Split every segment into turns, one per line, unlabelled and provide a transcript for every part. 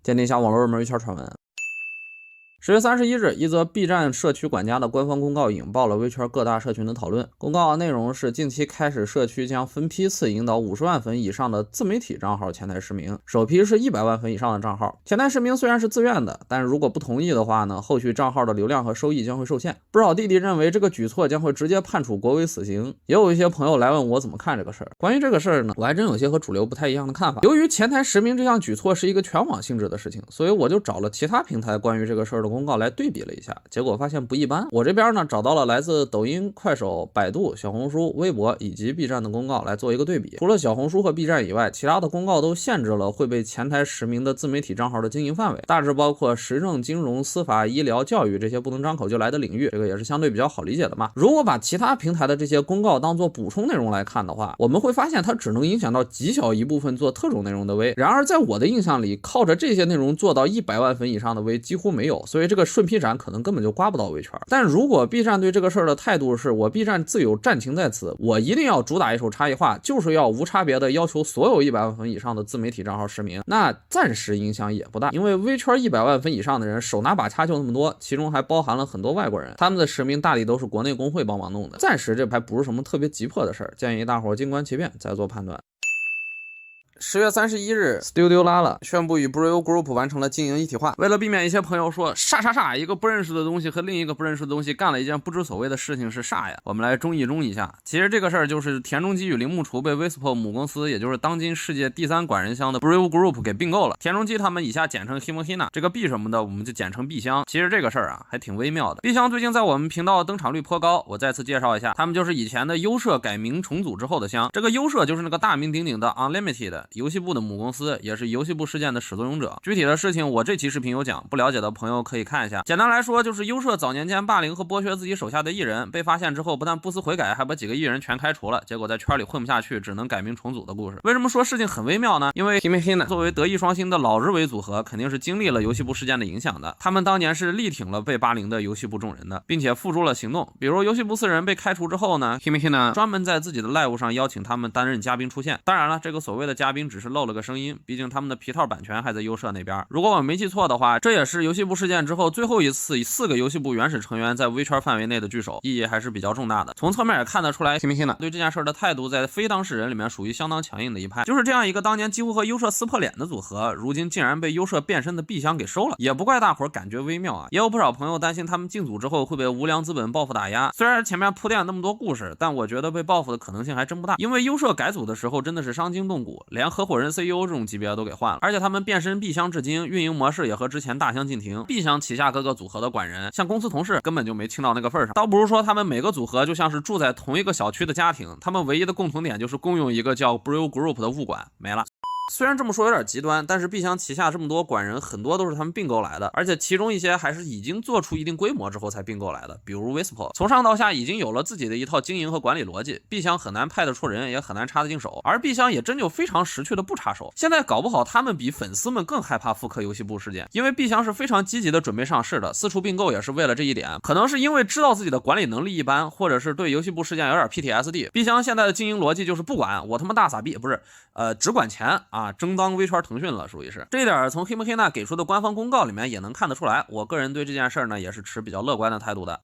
鉴定一下网络热门娱圈传闻。10月31日，一则 B 站社区管家的官方公告引爆了微圈各大社群的讨论。公告内容是近期开始社区将分批次引导50万粉以上的自媒体账号前台实名，首批是100万粉以上的账号。前台实名虽然是自愿的，但如果不同意的话呢，后续账号的流量和收益将会受限。不少弟弟认为这个举措将会直接判处国威死刑，也有一些朋友来问我怎么看这个事儿。关于这个事儿呢，我还真有些和主流不太一样的看法。由于前台实名这项举措是一个全网性质的事情，所以我就找了其他平台关于这个事儿的公告来对比了一下，结果发现不一般。我这边呢找到了来自抖音、快手、百度、小红书、微博以及 B 站的公告来做一个对比。除了小红书和 B 站以外，其他的公告都限制了会被前台实名的自媒体账号的经营范围，大致包括时政、金融、司法、医疗、教育这些不能张口就来的领域，这个也是相对比较好理解的嘛。如果把其他平台的这些公告当做补充内容来看的话，我们会发现它只能影响到极小一部分做特种内容的微。然而在我的印象里，靠着这些内容做到100万粉以上的微几乎没有，所以这个顺批斩可能根本就刮不到微圈。但如果 B 站对这个事儿的态度是我 B 站自有战情在此，我一定要主打一手差异化，就是要无差别的要求所有100万粉以上的自媒体账号实名，那暂时影响也不大，因为微圈100万粉以上的人手拿把掐就那么多，其中还包含了很多外国人，他们的实名大抵都是国内工会帮忙弄的，暂时这还不是什么特别急迫的事儿，建议大伙静观其变再做判断。10月31日 Studio Lala 宣布与 Brave Group 完成了经营一体化。为了避免一些朋友说一个不认识的东西和另一个不认识的东西干了一件不知所谓的事情是啥呀，我们来中一下。其实这个事儿就是田中基与铃木厨被 Wispo 母公司，也就是当今世界第3管人箱的 Brave Group 给并购了。田中基他们以下简称 Himohina， 这个 B 什么的我们就简称 B 箱。其实这个事儿啊还挺微妙的。B 箱最近在我们频道登场率颇高，我再次介绍一下，他们就是以前的优社改名重组之后的箱。这个优社就是那个大名鼎鼎的 Unlimited 游戏部的母公司，也是游戏部事件的始作俑者。具体的事情我这期视频有讲，不了解的朋友可以看一下。简单来说，就是优社早年间霸凌和剥削自己手下的艺人，被发现之后不但不思悔改，还把几个艺人全开除了，结果在圈里混不下去，只能改名重组的故事。为什么说事情很微妙呢？因为 Himohina 作为德艺双馨的老日伪组合，肯定是经历了游戏部事件的影响的。他们当年是力挺了被霸凌的游戏部众人的，并且付诸了行动。比如游戏部4人被开除之后呢， Himohina 专门在自己的 live 上邀请他们担任嘉宾出现。当然了，这个所谓的嘉宾只是露了个声音，毕竟他们的皮套版权还在优社那边。如果我没记错的话，这也是游戏部事件之后最后一次以4个游戏部原始成员在微圈范围内的聚首，意义还是比较重大的。从侧面也看得出来 Himohina 对这件事的态度在非当事人里面属于相当强硬的一派。就是这样一个当年几乎和优社撕破脸的组合，如今竟然被优社变身的 B 箱给收了，也不怪大伙感觉微妙啊。也有不少朋友担心他们进组之后会被无良资本报复打压。虽然前面铺垫了那么多故事，但我觉得被报复的可能性还真不大，因为优社改组的时候真的是伤筋动骨，连合伙人 CEO 这种级别都给换了，而且他们变身 B 箱至今，运营模式也和之前大相径庭。B 箱旗下各个组合的管人像公司同事根本就没轻到那个份上，倒不如说他们每个组合就像是住在同一个小区的家庭，他们唯一的共同点就是共用一个叫 Brave Group 的物管，没了。虽然这么说有点极端，但是 B 箱旗下这么多管人，很多都是他们并购来的，而且其中一些还是已经做出一定规模之后才并购来的，比如 Wispo 从上到下已经有了自己的一套经营和管理逻辑， B 箱很难派得出人，也很难插得进手，而 B 箱也真就非常识趣的不插手。现在搞不好他们比粉丝们更害怕复刻游戏部事件，因为 B 箱是非常积极的准备上市的，四处并购也是为了这一点。可能是因为知道自己的管理能力一般，或者是对游戏部事件有点 PTSD， B 箱现在的经营逻辑就是不管我他妈大傻逼，不是只管钱啊，争当微圈腾讯了，属于是这一点从 Himohina 给出的官方公告里面也能看得出来。我个人对这件事呢也是持比较乐观的态度的。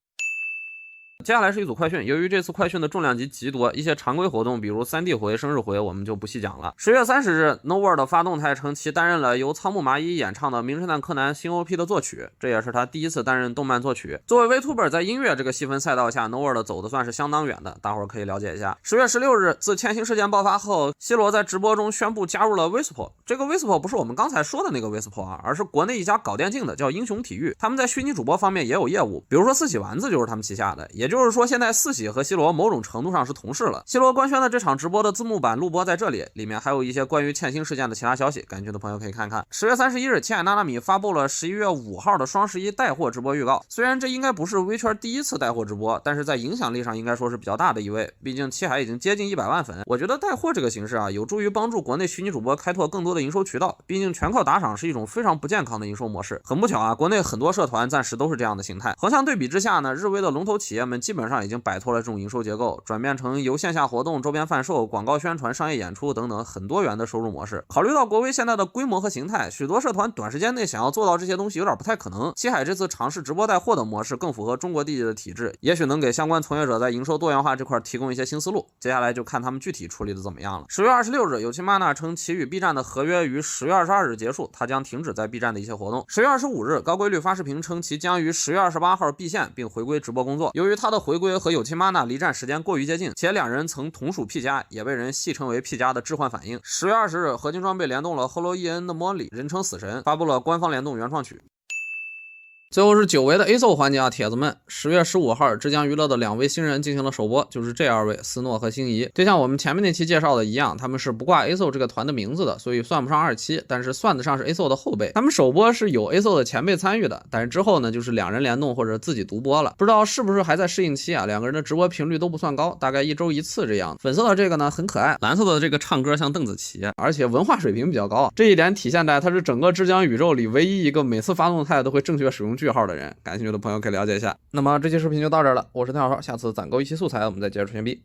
接下来是一组快讯，由于这次快讯的重量级极多，一些常规活动比如3D 回、生日回我们就不细讲了。10月30日 No World 发动态称其担任了由仓木麻衣演唱的名侦探柯南新 OP 的作曲，这也是他第一次担任动漫作曲。作为 VTuber 在音乐这个细分赛道下 No World 走的算是相当远的，大伙儿可以了解一下。10月16日自千星事件爆发后，希罗在直播中宣布加入了 Wispo， 这个 Wispo 不是我们刚才说的那个 Wispo 啊，而是国内一家搞电竞的叫英雄体育，他们在虚拟主播方面也有业务，比如说四喜丸子就是他们旗下的，也就是说现在四喜和希罗某种程度上是同事了。希罗官宣的这场直播的字幕版录播在这里，里面还有一些关于欠薪事件的其他消息，感兴趣的朋友可以看看。10月31日，七海娜娜米发布了11月5号的双11带货直播预告。虽然这应该不是微圈第一次带货直播，但是在影响力上应该说是比较大的一位，毕竟七海已经接近100万粉。我觉得带货这个形式啊，有助于帮助国内虚拟主播开拓更多的营收渠道，毕竟全靠打赏是一种非常不健康的营收模式。很不巧啊，国内很多社团暂时都是这样的形态。横向对比之下呢，日微的龙头企业们基本上已经摆脱了这种营收结构，转变成由线下活动、周边贩售、广告宣传、商业演出等等很多元的收入模式。考虑到国威现在的规模和形态，许多社团短时间内想要做到这些东西有点不太可能。七海这次尝试直播带货的模式更符合中国地界的体制，也许能给相关从业者在营收多元化这块提供一些新思路。接下来就看他们具体处理的怎么样了。10月26日，有奇玛娜称其与 B 站的合约于10月22日结束，他将停止在 B 站的一些活动。10月25日，高规律发视频称其将于10月28号闭线并回归直播工作。由于他的回归和有奇玛娜离站时间过于接近，且两人曾同属 P 加，也被人戏称为 P 加的置换反应。10月20日，合金装备联动了 HoloEN 的莫里，人称死神，发布了官方联动原创曲。最后是久违的 ASO 环节啊，铁子们！10月15号，浙江娱乐的2位新人进行了首播，就是这2位斯诺和星移。就像我们前面那期介绍的一样，他们是不挂 ASO 这个团的名字的，所以算不上二期，但是算得上是 ASO 的后辈。他们首播是有 ASO 的前辈参与的，但是之后呢，就是2人联动或者自己独播了。不知道是不是还在适应期啊？2个人的直播频率都不算高，大概1周1次这样。粉色的这个呢很可爱，蓝色的这个唱歌像邓紫棋，而且文化水平比较高，这一点体现在他是整个浙江宇宙里唯一一个每次发动态都会正确使用句号的人。感兴趣的朋友可以了解一下。那么这期视频就到这儿了，我是谭小超，下次攒够一期素材我们再接着吹牛逼。